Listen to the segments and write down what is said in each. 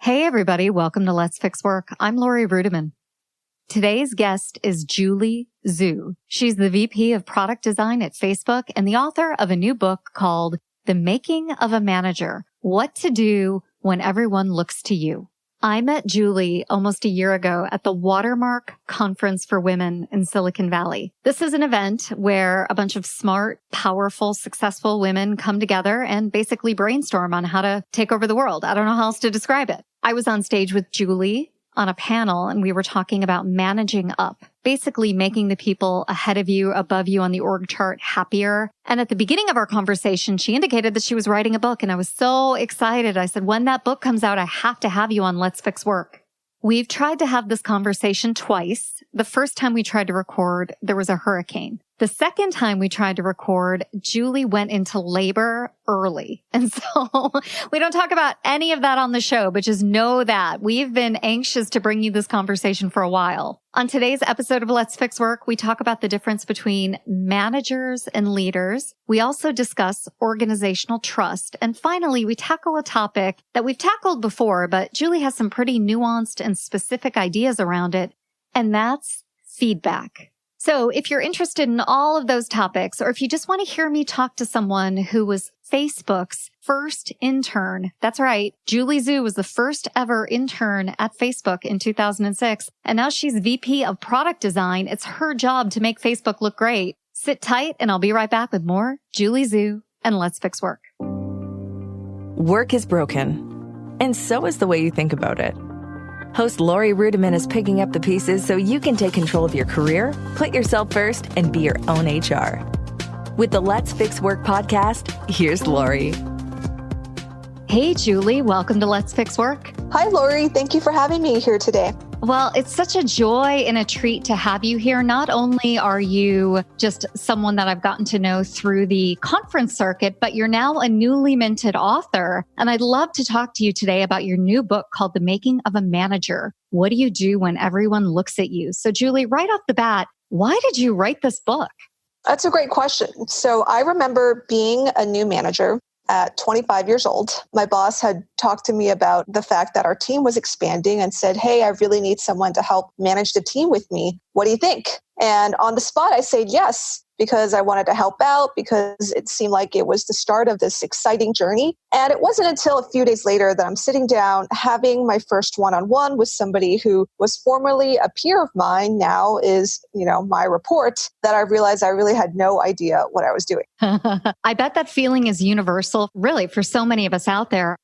Hey, everybody. Welcome to Let's Fix Work. I'm Lori Rudiman. Today's guest is Zhuo. She's the VP of Product Design at Facebook and the author of a new book called The Making of a Manager, What to Do When Everyone Looks to You. I met Zhuo almost a year ago at the Watermark Conference for Women in Silicon Valley. This is an event where a bunch of smart, powerful, successful women come together and basically brainstorm on how to take over the world. I don't know how else to describe it. I was on stage with Zhuo on a panel and we were talking about managing up, basically making the people ahead of you, above you on the org chart happier. And at the beginning of our conversation, she indicated that she was writing a book and I was so excited. I said, when that book comes out, I have to have you on Let's Fix Work. We've tried to have this conversation twice. The first time we tried to record, there was a hurricane. The second time we tried to record, Zhuo went into labor early. And so we don't talk about any of that on the show, but just know that we've been anxious to bring you this conversation for a while. On today's episode of Let's Fix Work, we talk about the difference between managers and leaders. We also discuss organizational trust. And finally, we tackle a topic that we've tackled before, but Zhuo has some pretty nuanced and specific ideas around it. And that's feedback. So if you're interested in all of those topics, or if you just want to hear me talk to someone who was Facebook's first intern, that's right, Zhuo was the first ever intern at Facebook in 2006. And now she's VP of Product Design. It's her job to make Facebook look great. Sit tight and I'll be right back with more Zhuo and Let's Fix Work. Work is broken, and so is the way you think about it. Host Lori Rudiman is picking up the pieces so you can take control of your career, put yourself first, and be your own HR. With the Let's Fix Work podcast, here's Lori. Hey, Zhuo, welcome to Let's Fix Work. Hi, Lori. Thank you for having me here today. Well, it's such a joy and a treat to have you here. Not only are you just someone that I've gotten to know through the conference circuit, but you're now a newly minted author. And I'd love to talk to you today about your new book called The Making of a Manager. What do you do when everyone looks at you? So Zhuo, right off the bat, why did you write this book? That's a great question. So I remember being a new manager at 25 years old. My boss had talked to me about the fact that our team was expanding and said, hey, I really need someone to help manage the team with me. What do you think? And on the spot, I said yes, because I wanted to help out, because it seemed like it was the start of this exciting journey. And it wasn't until a few days later that I'm sitting down having my first one-on-one with somebody who was formerly a peer of mine, now is, my report, that I realized I really had no idea what I was doing. I bet that feeling is universal, really, for so many of us out there.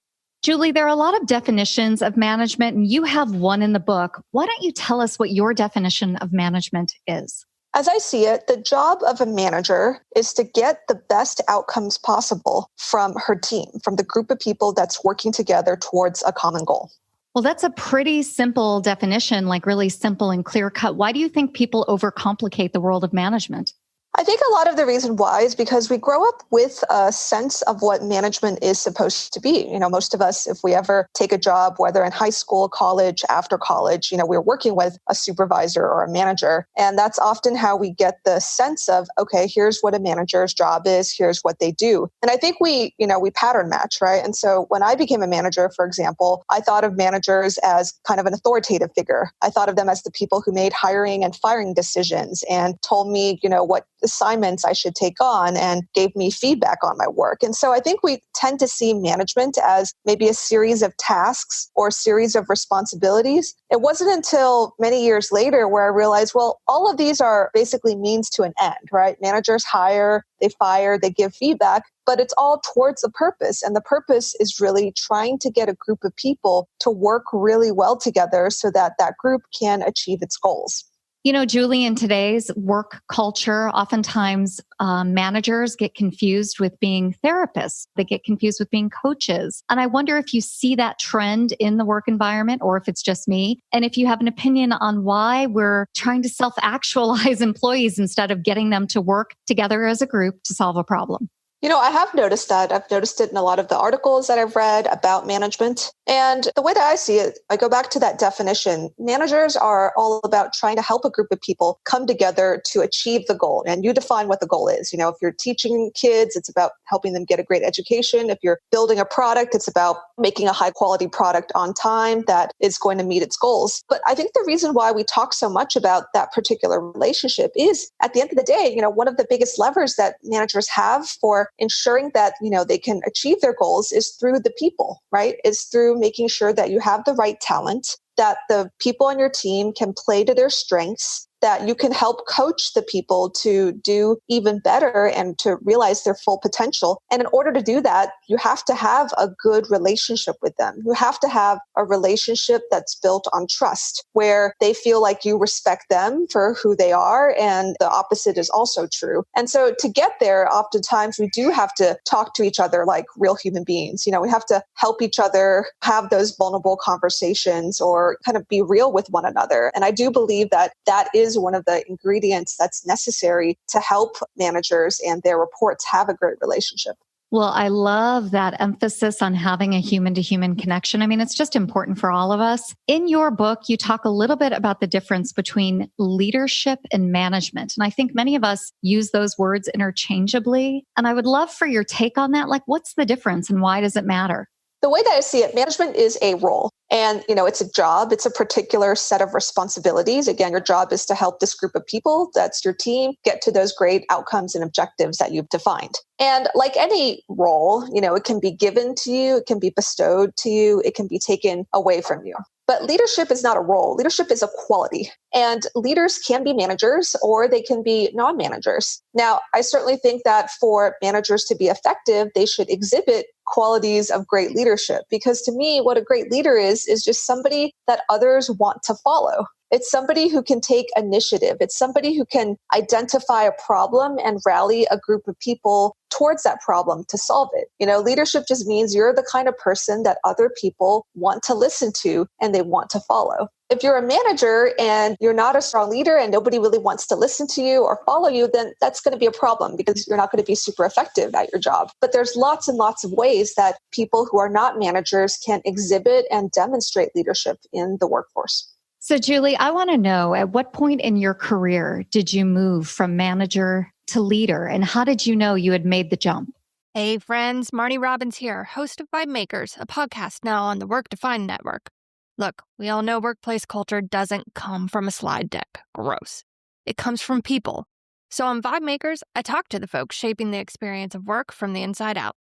Zhuo, there are a lot of definitions of management, and you have one in the book. Why don't you tell us what your definition of management is? As I see it, the job of a manager is to get the best outcomes possible from her team, from the group of people that's working together towards a common goal. Well, that's a pretty simple definition, like really simple and clear cut. Why do you think people overcomplicate the world of management? I think a lot of the reason why is because we grow up with a sense of what management is supposed to be. Most of us, if we ever take a job, whether in high school, college, after college, we're working with a supervisor or a manager. And that's often how we get the sense of, okay, here's what a manager's job is, here's what they do. And I think we pattern match, right? And so when I became a manager, for example, I thought of managers as kind of an authoritative figure. I thought of them as the people who made hiring and firing decisions and told me, what assignments I should take on and gave me feedback on my work. And so I think we tend to see management as maybe a series of tasks or a series of responsibilities. It wasn't until many years later where I realized, well, all of these are basically means to an end, right? Managers hire, they fire, they give feedback, but it's all towards a purpose. And the purpose is really trying to get a group of people to work really well together so that that group can achieve its goals. Zhuo, in today's work culture, oftentimes managers get confused with being therapists. They get confused with being coaches. And I wonder if you see that trend in the work environment or if it's just me. And if you have an opinion on why we're trying to self-actualize employees instead of getting them to work together as a group to solve a problem. I have noticed that. I've noticed it in a lot of the articles that I've read about management. And the way that I see it, I go back to that definition. Managers are all about trying to help a group of people come together to achieve the goal. And you define what the goal is. If you're teaching kids, it's about helping them get a great education. If you're building a product, it's about making a high quality product on time that is going to meet its goals. But I think the reason why we talk so much about that particular relationship is at the end of the day, one of the biggest levers that managers have for ensuring that, they can achieve their goals is through the people, right? Is through making sure that you have the right talent, that the people on your team can play to their strengths, that you can help coach the people to do even better and to realize their full potential. And in order to do that, you have to have a good relationship with them. You have to have a relationship that's built on trust, where they feel like you respect them for who they are, and the opposite is also true. And so to get there, oftentimes we do have to talk to each other like real human beings. We have to help each other have those vulnerable conversations or kind of be real with one another. And I do believe that that is one of the ingredients that's necessary to help managers and their reports have a great relationship. Well, I love that emphasis on having a human-to-human connection. I mean, it's just important for all of us. In your book, you talk a little bit about the difference between leadership and management. And I think many of us use those words interchangeably. And I would love for your take on that. Like, what's the difference and why does it matter? The way that I see it, management is a role. And, it's a job. It's a particular set of responsibilities. Again, your job is to help this group of people, that's your team, get to those great outcomes and objectives that you've defined. And like any role, it can be given to you, it can be bestowed to you, it can be taken away from you. But leadership is not a role. Leadership is a quality. And leaders can be managers or they can be non-managers. Now, I certainly think that for managers to be effective, they should exhibit qualities of great leadership. Because to me, what a great leader is just somebody that others want to follow. It's somebody who can take initiative. It's somebody who can identify a problem and rally a group of people towards that problem to solve it. Leadership just means you're the kind of person that other people want to listen to and they want to follow. If you're a manager and you're not a strong leader and nobody really wants to listen to you or follow you, then that's going to be a problem because you're not going to be super effective at your job. But there's lots and lots of ways that people who are not managers can exhibit and demonstrate leadership in the workforce. So Julie, I want to know, at what point in your career did you move from manager to leader, and how did you know you had made the jump? Hey friends, Marnie Robbins here, host of Vibe Makers, a podcast now on the Work Defined Network. Look, we all know workplace culture doesn't come from a slide deck. Gross. It comes from people. So on Vibe Makers, I talk to the folks shaping the experience of work from the inside out.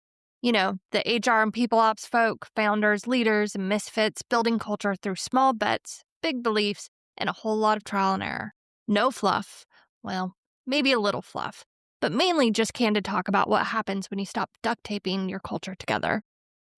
The HR and people ops folk, founders, leaders, and misfits building culture through small bets, big beliefs, and a whole lot of trial and error. No fluff. Well, maybe a little fluff, but mainly just candid talk about what happens when you stop duct taping your culture together.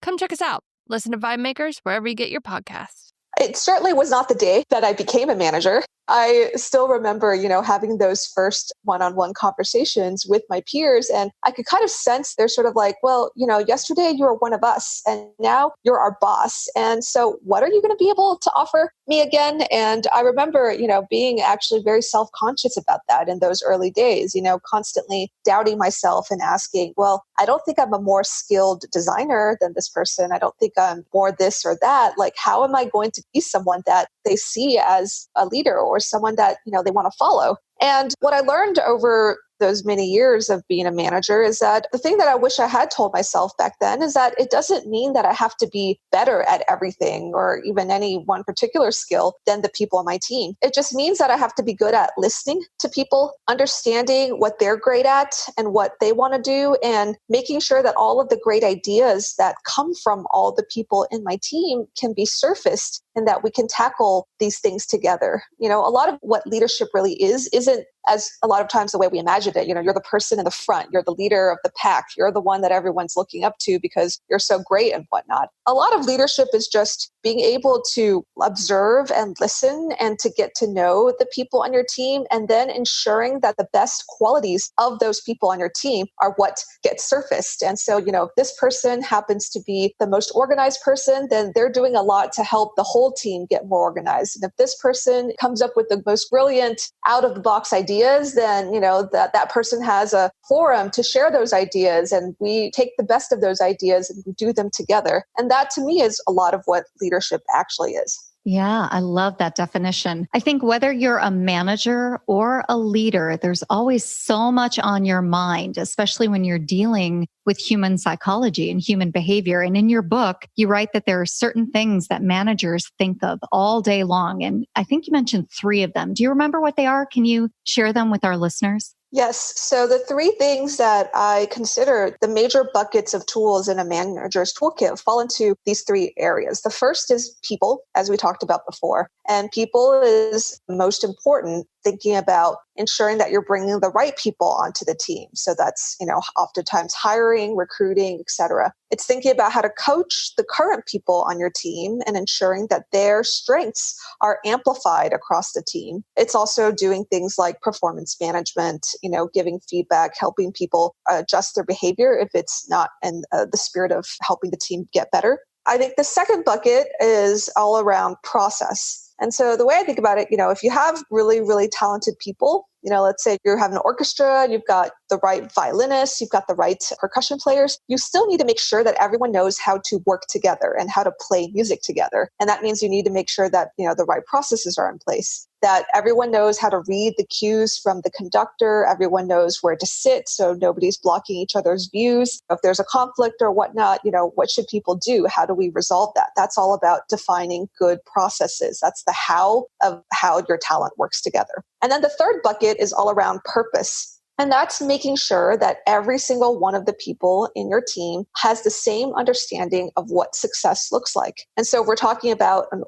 Come check us out. Listen to Vibe Makers wherever you get your podcasts. It certainly was not the day that I became a manager. I still remember, having those first one-on-one conversations with my peers, and I could kind of sense they're sort of like, well, yesterday you were one of us and now you're our boss. And so what are you going to be able to offer me again? And I remember, being actually very self-conscious about that in those early days, constantly doubting myself and asking, well, I don't think I'm a more skilled designer than this person. I don't think I'm more this or that. Like, how am I going to be someone that they see as a leader or someone that, they want to follow? And what I learned over those many years of being a manager is that the thing that I wish I had told myself back then is that it doesn't mean that I have to be better at everything or even any one particular skill than the people on my team. It just means that I have to be good at listening to people, understanding what they're great at and what they want to do, and making sure that all of the great ideas that come from all the people in my team can be surfaced and that we can tackle these things together. A lot of what leadership really isn't as a lot of times the way we imagine it. You're the person in the front, you're the leader of the pack, you're the one that everyone's looking up to because you're so great and whatnot. A lot of leadership is just being able to observe and listen and to get to know the people on your team, and then ensuring that the best qualities of those people on your team are what gets surfaced. And so, if this person happens to be the most organized person, then they're doing a lot to help the whole team get more organized. And if this person comes up with the most brilliant out of the box ideas, then, that person has a forum to share those ideas, and we take the best of those ideas and we do them together. And that to me is a lot of what leadership actually is. Yeah, I love that definition. I think whether you're a manager or a leader, there's always so much on your mind, especially when you're dealing with human psychology and human behavior. And in your book, you write that there are certain things that managers think of all day long. And I think you mentioned 3 of them. Do you remember what they are? Can you share them with our listeners? Yes. So the 3 things that I consider the major buckets of tools in a manager's toolkit fall into these 3 areas. The first is people, as we talked about before. And people is most important, thinking about ensuring that you're bringing the right people onto the team. So that's, oftentimes hiring, recruiting, etc. It's thinking about how to coach the current people on your team and ensuring that their strengths are amplified across the team. It's also doing things like performance management, giving feedback, helping people adjust their behavior if it's not in the spirit of helping the team get better. I think the second bucket is all around process. And so the way I think about it, if you have really, really talented people, let's say you have an orchestra, you've got the right violinists, you've got the right percussion players, you still need to make sure that everyone knows how to work together and how to play music together. And that means you need to make sure that, the right processes are in place, that everyone knows how to read the cues from the conductor, everyone knows where to sit so nobody's blocking each other's views. If there's a conflict or whatnot, what should people do? How do we resolve that? That's all about defining good processes. That's the how of how your talent works together. And then the third bucket is all around purpose. And that's making sure that every single one of the people in your team has the same understanding of what success looks like. And so if we're talking about an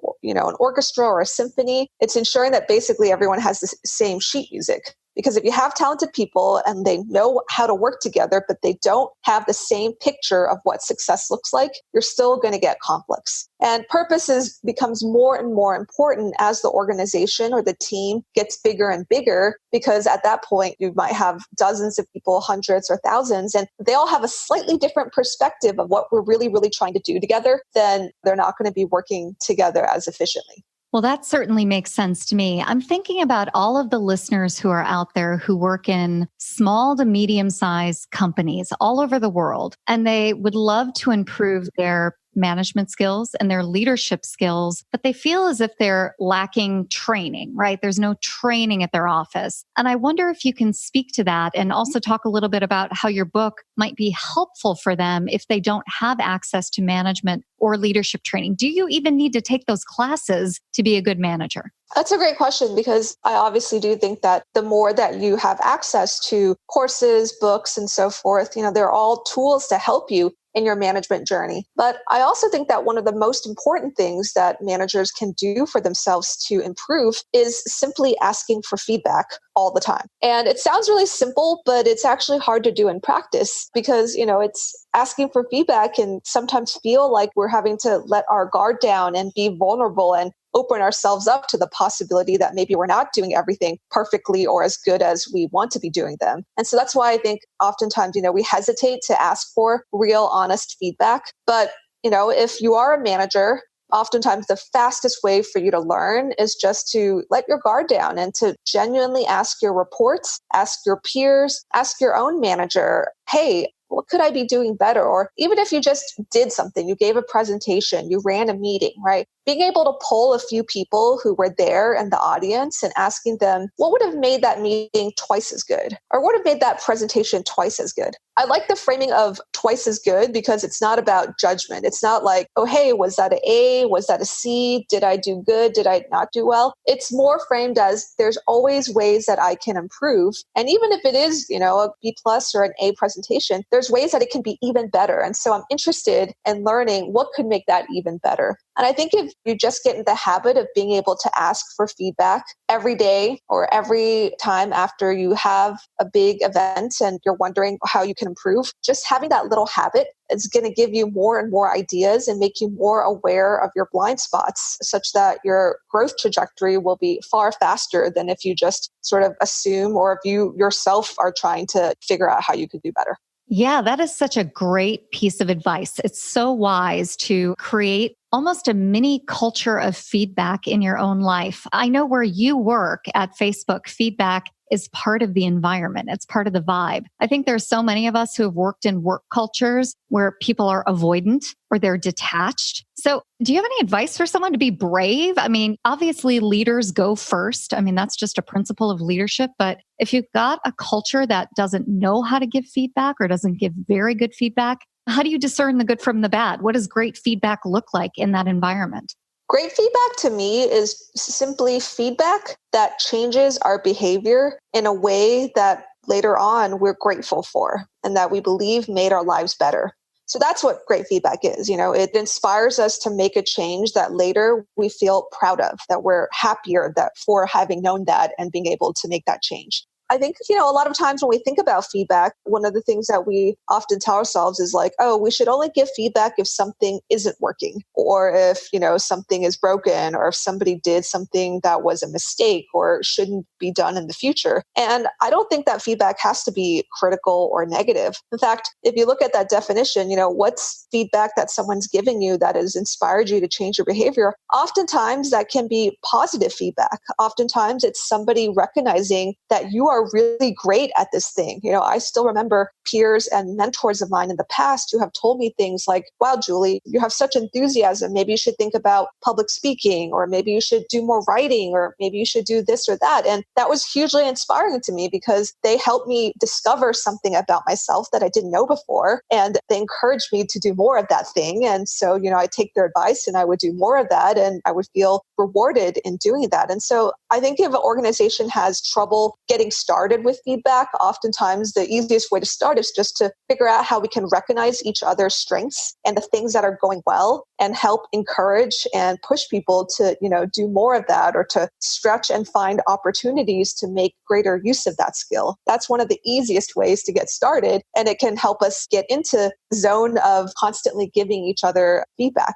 orchestra or a symphony, it's ensuring that basically everyone has the same sheet music. Because if you have talented people and they know how to work together, but they don't have the same picture of what success looks like, you're still going to get conflicts. And purpose becomes more and more important as the organization or the team gets bigger and bigger, because at that point you might have dozens of people, hundreds or thousands, and they all have a slightly different perspective of what we're really, really trying to do together. Then they're not going to be working together as efficiently. Well, that certainly makes sense to me. I'm thinking about all of the listeners who are out there who work in small to medium-sized companies all over the world, and they would love to improve their management skills and their leadership skills, but they feel as if they're lacking training, right? There's no training at their office. And I wonder if you can speak to that and also talk a little bit about how your book might be helpful for them if they don't have access to management or leadership training. Do you even need to take those classes to be a good manager? That's a great question, because I obviously do think that the more that you have access to courses, books, and so forth, they're all tools to help you in your management journey. But I also think that one of the most important things that managers can do for themselves to improve is simply asking for feedback all the time. And it sounds really simple, but it's actually hard to do in practice because, it's asking for feedback can sometimes feel like we're having to let our guard down and be vulnerable and open ourselves up to the possibility that maybe we're not doing everything perfectly or as good as we want to be doing them. And so that's why I think oftentimes, we hesitate to ask for real, honest feedback. But, if you are a manager, oftentimes the fastest way for you to learn is just to let your guard down and to genuinely ask your reports, ask your peers, ask your own manager, hey, what could I be doing better? Or even if you just did something, you gave a presentation, you ran a meeting, right? Being able to poll a few people who were there in the audience and asking them, what would have made that meeting twice as good? Or what would have made that presentation twice as good? I like the framing of twice as good because it's not about judgment. It's not like, oh, hey, was that an A? Was that a C? Did I do good? Did I not do well? It's more framed as there's always ways that I can improve. And even if it is, a B plus or an A presentation, there's ways that it can be even better. And so I'm interested in learning what could make that even better. And I think if you just get in the habit of being able to ask for feedback every day or every time after you have a big event and you're wondering how you can improve, just having that little habit is going to give you more and more ideas and make you more aware of your blind spots such that your growth trajectory will be far faster than if you just sort of assume or if you yourself are trying to figure out how you could do better. Yeah, that is such a great piece of advice. It's so wise to create almost a mini culture of feedback in your own life. I know where you work at Facebook, feedback is part of the environment. It's part of the vibe. I think there's so many of us who have worked in work cultures where people are avoidant or they're detached. So do you have any advice for someone to be brave? I mean, obviously leaders go first. I mean, that's just a principle of leadership. But if you've got a culture that doesn't know how to give feedback or doesn't give very good feedback, how do you discern the good from the bad? What does great feedback look like in that environment? Great feedback to me is simply feedback that changes our behavior in a way that later on we're grateful for and that we believe made our lives better. So that's what great feedback is. It inspires us to make a change that later we feel proud of, that we're happier that for having known that and being able to make that change. I think, a lot of times when we think about feedback, one of the things that we often tell ourselves is like, oh, we should only give feedback if something isn't working or if, something is broken or if somebody did something that was a mistake or shouldn't be done in the future. And I don't think that feedback has to be critical or negative. In fact, if you look at that definition, what's feedback that someone's giving you that has inspired you to change your behavior? Oftentimes that can be positive feedback. Oftentimes it's somebody recognizing that you are really great at this thing. I still remember peers and mentors of mine in the past who have told me things like, wow, Julie, you have such enthusiasm. Maybe you should think about public speaking, or maybe you should do more writing, or maybe you should do this or that. And that was hugely inspiring to me because they helped me discover something about myself that I didn't know before. And they encouraged me to do more of that thing. And so, I take their advice and I would do more of that and I would feel rewarded in doing that. And so I think if an organization has trouble getting started with feedback, oftentimes the easiest way to start is just to figure out how we can recognize each other's strengths and the things that are going well and help encourage and push people to, do more of that or to stretch and find opportunities to make greater use of that skill. That's one of the easiest ways to get started. And it can help us get into the zone of constantly giving each other feedback.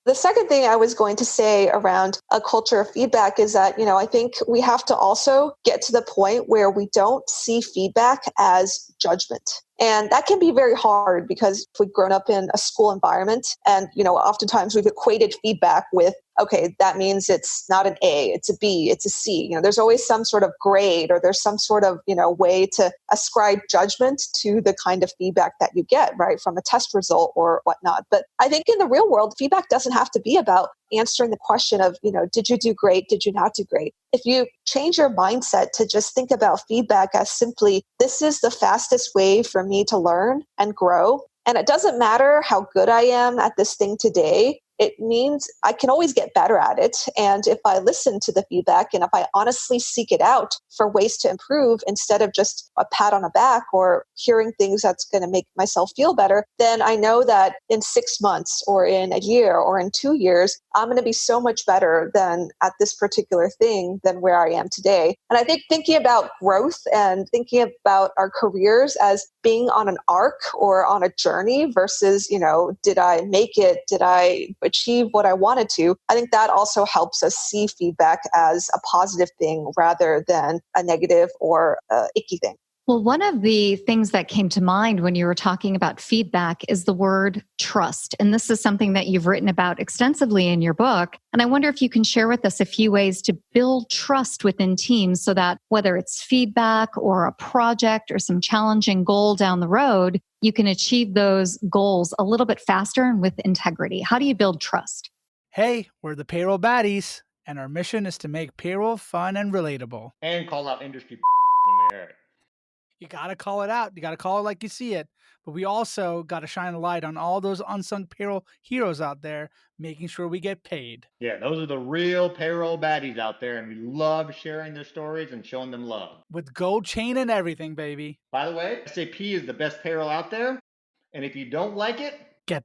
The second thing I was going to say around a culture of feedback is that, I think we have to also get to the point where we don't see feedback as judgment. And that can be very hard because we've grown up in a school environment and, oftentimes we've equated feedback with, okay, that means it's not an A, it's a B, it's a C. There's always some sort of grade or there's some sort of, way to ascribe judgment to the kind of feedback that you get, right, from a test result or whatnot. But I think in the real world, feedback doesn't have to be about answering the question of, did you do great? Did you not do great? If you change your mindset to just think about feedback as simply, this is the fastest way for me to learn and grow. And it doesn't matter how good I am at this thing today. It means I can always get better at it. And if I listen to the feedback and if I honestly seek it out for ways to improve instead of just a pat on the back or hearing things that's going to make myself feel better, then I know that in 6 months or in a year or in 2 years, I'm going to be so much better than at this particular thing than where I am today. And I think thinking about growth and thinking about our careers as being on an arc or on a journey versus, did I make it? Did I achieve what I wanted to? I think that also helps us see feedback as a positive thing rather than a negative or icky thing. Well, one of the things that came to mind when you were talking about feedback is the word trust. And this is something that you've written about extensively in your book. And I wonder if you can share with us a few ways to build trust within teams so that whether it's feedback or a project or some challenging goal down the road, you can achieve those goals a little bit faster and with integrity. How do you build trust? Hey, we're the payroll baddies, and our mission is to make payroll fun and relatable. And call out industry when we hear it. You got to call it out. You got to call it like you see it. But we also got to shine a light on all those unsung payroll heroes out there, making sure we get paid. Yeah, those are the real payroll baddies out there, and we love sharing their stories and showing them love. With gold chain and everything, baby. By the way, SAP is the best payroll out there, and if you don't like it, get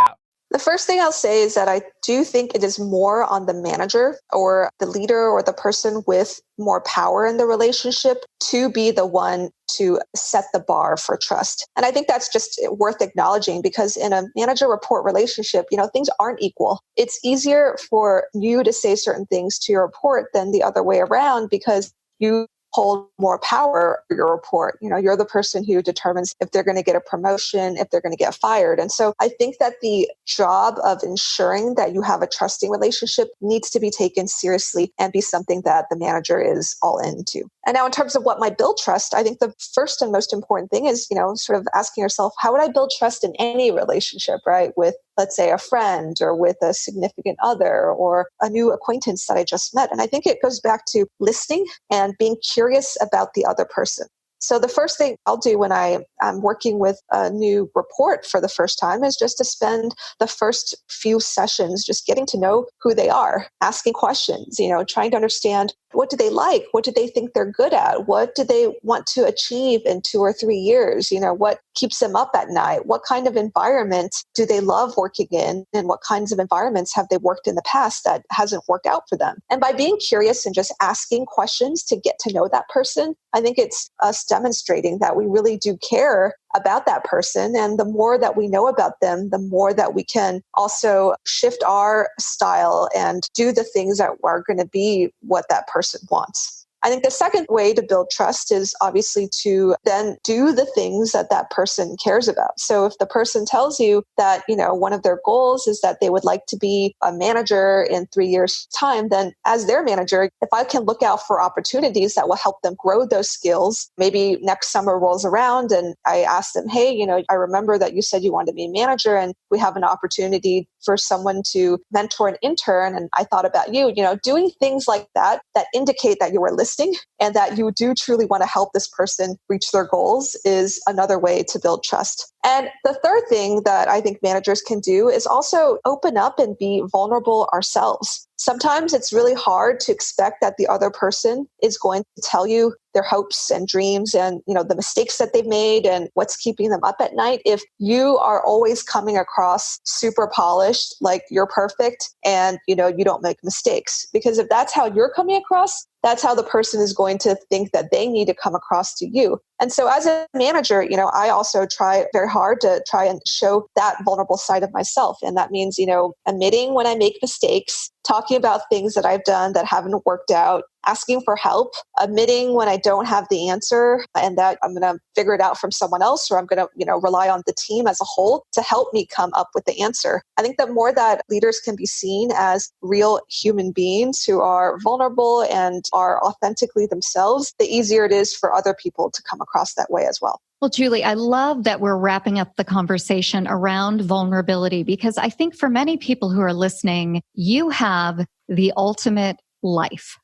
out. The first thing I'll say is that I do think it is more on the manager or the leader or the person with more power in the relationship to be the one to set the bar for trust. And I think that's just worth acknowledging, because in a manager report relationship, things aren't equal. It's easier for you to say certain things to your report than the other way around, because you hold more power for your report. You're the person who determines if they're going to get a promotion, if they're going to get fired. And so I think that the job of ensuring that you have a trusting relationship needs to be taken seriously and be something that the manager is all into. And now in terms of what might build trust, I think the first and most important thing is, sort of asking yourself, how would I build trust in any relationship, right? With, let's say, a friend or with a significant other or a new acquaintance that I just met. And I think it goes back to listening and being curious about the other person. So the first thing I'll do when I'm working with a new report for the first time is just to spend the first few sessions just getting to know who they are, asking questions, trying to understand, what do they like? What do they think they're good at? What do they want to achieve in 2 or 3 years? What keeps them up at night? What kind of environment do they love working in? And what kinds of environments have they worked in the past that hasn't worked out for them? And by being curious and just asking questions to get to know that person, I think it's us demonstrating that we really do care about that person. And the more that we know about them, the more that we can also shift our style and do the things that are going to be what that person wants. I think the second way to build trust is obviously to then do the things that that person cares about. So if the person tells you that, one of their goals is that they would like to be a manager in 3 years' time, then as their manager, if I can look out for opportunities that will help them grow those skills, maybe next summer rolls around and I ask them, hey, I remember that you said you wanted to be a manager and we have an opportunity for someone to mentor an intern. And I thought about you, doing things like that indicate that you were listening and that you do truly want to help this person reach their goals is another way to build trust. And the third thing that I think managers can do is also open up and be vulnerable ourselves. Sometimes it's really hard to expect that the other person is going to tell you their hopes and dreams and, the mistakes that they've made and what's keeping them up at night if you are always coming across super polished, like you're perfect and, you don't make mistakes. Because if that's how you're coming across, that's how the person is going to think that they need to come across to you. And so as a manager, I also try very hard to try and show that vulnerable side of myself. And that means, admitting when I make mistakes, talking about things that I've done that haven't worked out, asking for help, admitting when I don't have the answer and that I'm going to figure it out from someone else, or I'm going to, rely on the team as a whole to help me come up with the answer. I think the more that leaders can be seen as real human beings who are vulnerable and are authentically themselves, the easier it is for other people to come across that way as well. Well, Julie, I love that we're wrapping up the conversation around vulnerability, because I think for many people who are listening, you have the ultimate life.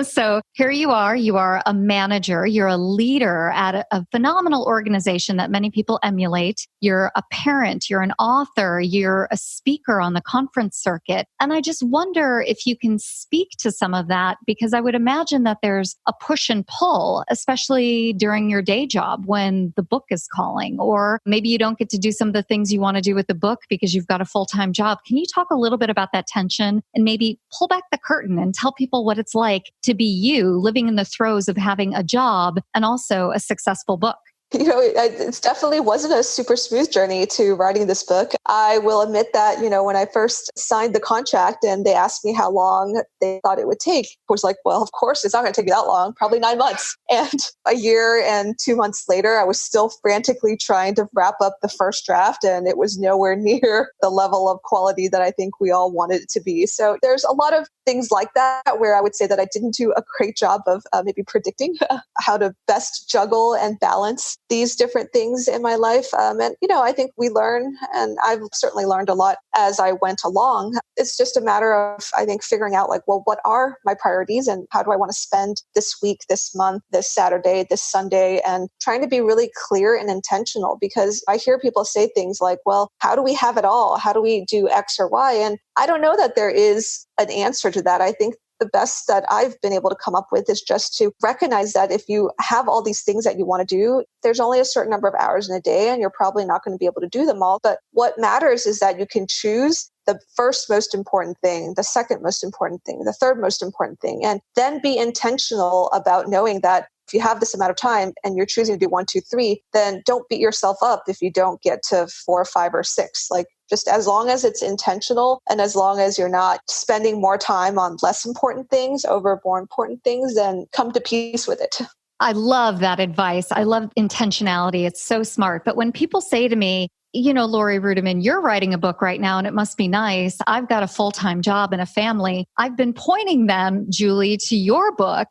So here you are a manager, you're a leader at a phenomenal organization that many people emulate. You're a parent, you're an author, you're a speaker on the conference circuit. And I just wonder if you can speak to some of that, because I would imagine that there's a push and pull, especially during your day job when the book is calling, or maybe you don't get to do some of the things you want to do with the book because you've got a full-time job. Can you talk a little bit about that tension and maybe pull back the curtain and tell people what it's like to be you living in the throes of having a job and also a successful book? It definitely wasn't a super smooth journey to writing this book. I will admit that, when I first signed the contract and they asked me how long they thought it would take, I was like, well, of course, it's not going to take you that long, probably 9 months. And a year and 2 months later, I was still frantically trying to wrap up the first draft, and it was nowhere near the level of quality that I think we all wanted it to be. So there's a lot of things like that where I would say that I didn't do a great job of maybe predicting how to best juggle and balance these different things in my life. I think we learn, and I've certainly learned a lot as I went along. It's just a matter of, I think, figuring out what are my priorities and how do I want to spend this week, this month, this Saturday, this Sunday, and trying to be really clear and intentional, because I hear people say things like, well, how do we have it all? How do we do X or Y? And I don't know that there is an answer to that. I think the best that I've been able to come up with is just to recognize that if you have all these things that you want to do, there's only a certain number of hours in a day and you're probably not going to be able to do them all. But what matters is that you can choose the first most important thing, the second most important thing, the third most important thing, and then be intentional about knowing that if you have this amount of time and you're choosing to do 1, 2, 3, then don't beat yourself up if you don't get to 4, 5, or 6. Like, just as long as it's intentional and as long as you're not spending more time on less important things over more important things, then come to peace with it. I love that advice. I love intentionality. It's so smart. But when people say to me, Lori Rudiman, you're writing a book right now and it must be nice. I've got a full-time job and a family. I've been pointing them, Julie, to your book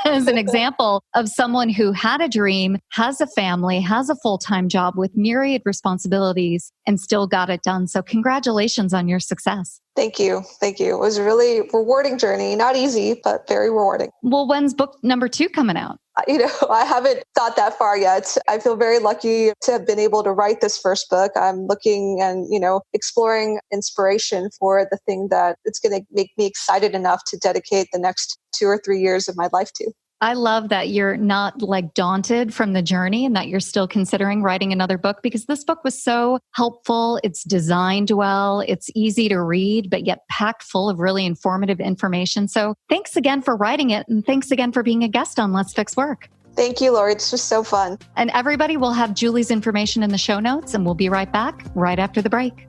as an example of someone who had a dream, has a family, has a full-time job with myriad responsibilities and still got it done. So congratulations on your success. Thank you. Thank you. It was a really rewarding journey. Not easy, but very rewarding. Well, when's book number 2 coming out? I haven't thought that far yet. I feel very lucky to have been able to write this first book. I'm looking and, exploring inspiration for the thing that it's going to make me excited enough to dedicate the next 2 or 3 years of my life to. I love that you're not daunted from the journey and that you're still considering writing another book, because this book was so helpful. It's designed well. It's easy to read, but yet packed full of really informative information. So thanks again for writing it. And thanks again for being a guest on Let's Fix Work. Thank you, Lori. This was so fun. And everybody will have Julie's information in the show notes, and we'll be right back right after the break.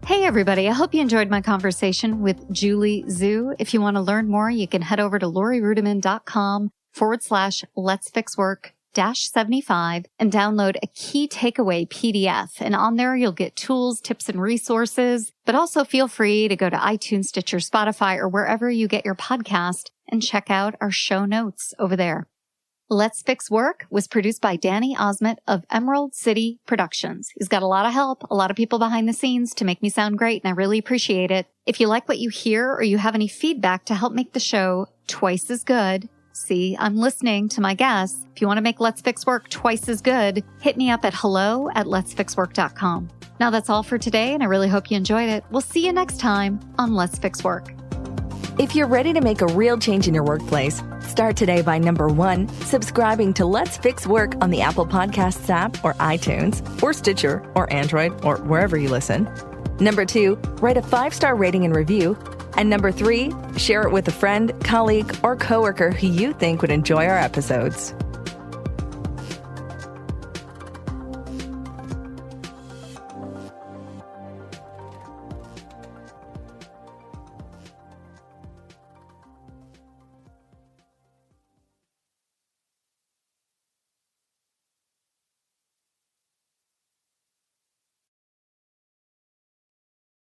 Hey, everybody. I hope you enjoyed my conversation with Julie Zhuo. If you want to learn more, you can head over to lorirudiman.com/Let's Fix Work -75 and download a key takeaway PDF. And on there, you'll get tools, tips, and resources. But also feel free to go to iTunes, Stitcher, Spotify, or wherever you get your podcast and check out our show notes over there. Let's Fix Work was produced by Danny Osment of Emerald City Productions. He's got a lot of help, a lot of people behind the scenes to make me sound great, and I really appreciate it. If you like what you hear or you have any feedback to help make the show twice as good, see, I'm listening to my guests. If you want to make Let's Fix Work twice as good, hit me up at hello@letsfixwork.com. Now that's all for today, and I really hope you enjoyed it. We'll see you next time on Let's Fix Work. If you're ready to make a real change in your workplace, start today by number 1, subscribing to Let's Fix Work on the Apple Podcasts app or iTunes or Stitcher or Android or wherever you listen. Number 2, write a 5-star rating and review. And number 3, share it with a friend, colleague, or coworker who you think would enjoy our episodes.